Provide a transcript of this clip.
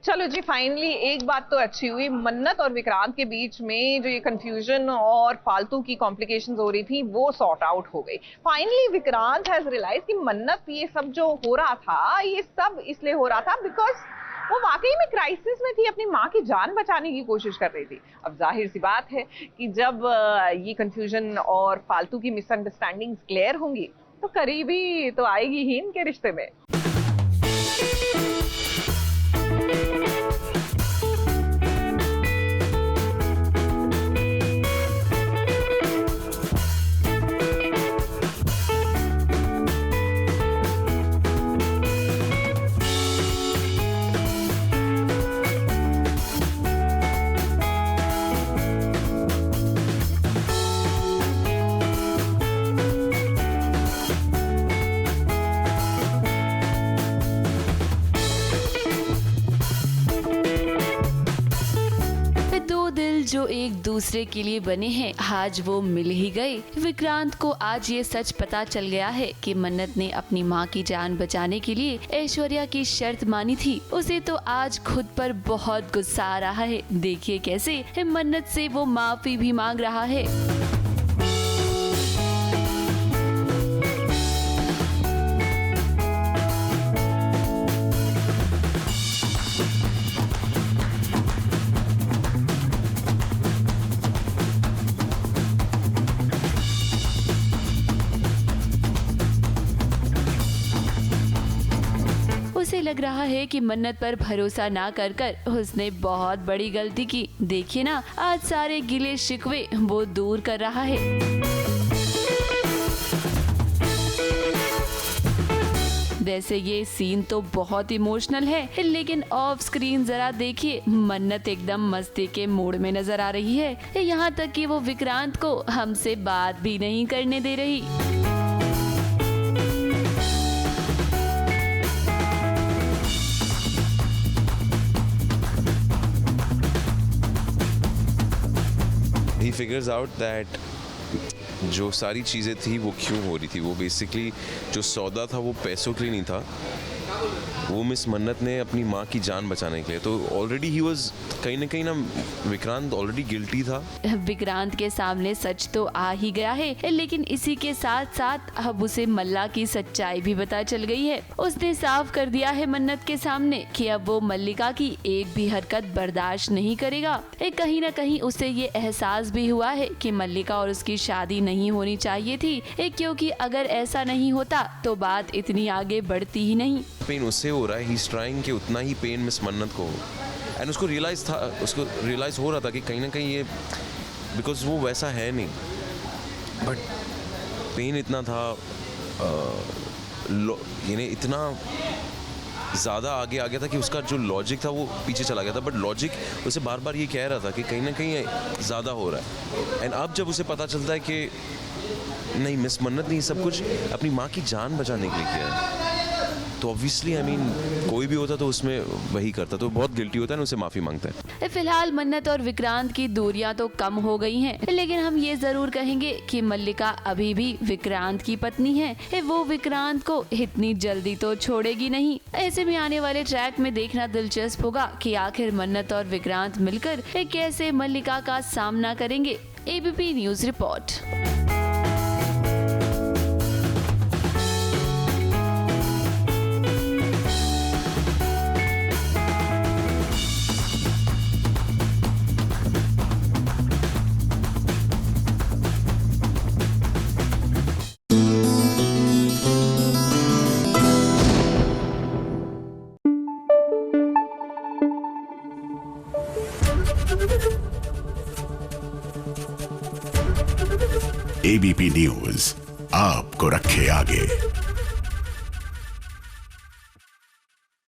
चलो जी, फाइनली एक बात तो अच्छी हुई, मन्नत और विक्रांत के बीच में जो ये कंफ्यूजन और फालतू की कॉम्प्लिकेशंस हो रही थी वो सॉर्ट आउट हो गई। फाइनली विक्रांत हैज रियलाइज कि मन्नत ये सब जो हो रहा था, ये सब इसलिए हो रहा था बिकॉज वो वाकई में क्राइसिस में थी, अपनी माँ की जान बचाने की कोशिश कर रही थी। अब जाहिर सी बात है कि जब ये कंफ्यूजन और फालतू की मिसअंडरस्टैंडिंग्स क्लियर होंगी तो करीबी तो आएगी ही इनके रिश्ते में। जो एक दूसरे के लिए बने हैं, आज वो मिल ही गए। विक्रांत को आज ये सच पता चल गया है कि मन्नत ने अपनी माँ की जान बचाने के लिए ऐश्वर्या की शर्त मानी थी। उसे तो आज खुद पर बहुत गुस्सा आ रहा है। देखिए कैसे मन्नत से वो माफी भी मांग रहा है। उसे लग रहा है कि मन्नत पर भरोसा ना कर उसने बहुत बड़ी गलती की। देखिए ना, आज सारे गिले शिकवे वो दूर कर रहा है। वैसे ये सीन तो बहुत इमोशनल है, लेकिन ऑफ स्क्रीन जरा देखिए, मन्नत एकदम मस्ती के मूड में नजर आ रही है। यहाँ तक कि वो विक्रांत को हमसे बात भी नहीं करने दे रही। He figures out that जो सारी चीज़ें थी वो क्यों हो रही थी। वो बेसिकली जो सौदा था वो पैसों के लिए नहीं था, वो मिस मन्नत ने अपनी माँ की जान बचाने के लिए। तो ऑलरेडी ही वाज कहीं ना विक्रांत ऑलरेडी गिल्टी था। विक्रांत के सामने सच तो आ ही गया है, लेकिन इसी के साथ साथ अब उसे मल्ला की सच्चाई भी पता चल गई है। उसने साफ कर दिया है मन्नत के सामने कि अब वो मल्लिका की एक भी हरकत बर्दाश्त नहीं करेगा। कहीं ना कहीं उसे ये एहसास भी हुआ है कि मल्लिका और उसकी शादी नहीं होनी चाहिए थी, क्योंकि अगर ऐसा नहीं होता तो बात इतनी आगे बढ़ती ही नहीं। पेन उससे हो रहा है, ही इज ट्राइंग कि उतना ही पेन मिस मन्नत को हो। एंड उसको रियलाइज हो रहा था कि कहीं ना कहीं ये बिकॉज वो वैसा है नहीं, बट पेन इतना था, यानी इतना ज़्यादा आगे आ गया था कि उसका जो लॉजिक था वो पीछे चला गया था। बट लॉजिक उसे बार बार ये कह रहा था कि कहीं ना कहीं ज़्यादा हो रहा है। एंड अब जब उसे पता चलता है कि नहीं, मिस मन्नत ने ये सब कुछ अपनी माँ की जान बचाने के लिए किया है, तो ऑब्वियसली कोई भी होता तो उसमें वही करता, तो बहुत गिल्टी होता है ना, उसे माफी मांगता है। फिलहाल मन्नत और विक्रांत की दूरियां तो कम हो गई हैं, लेकिन हम ये जरूर कहेंगे कि मल्लिका अभी भी विक्रांत की पत्नी है। वो विक्रांत को इतनी जल्दी तो छोड़ेगी नहीं। ऐसे में आने वाले ट्रैक में देखना दिलचस्प होगा कि आखिर मन्नत और विक्रांत मिलकर कैसे मल्लिका का सामना करेंगे। ABP news report. ABP news आपको रखे आगे।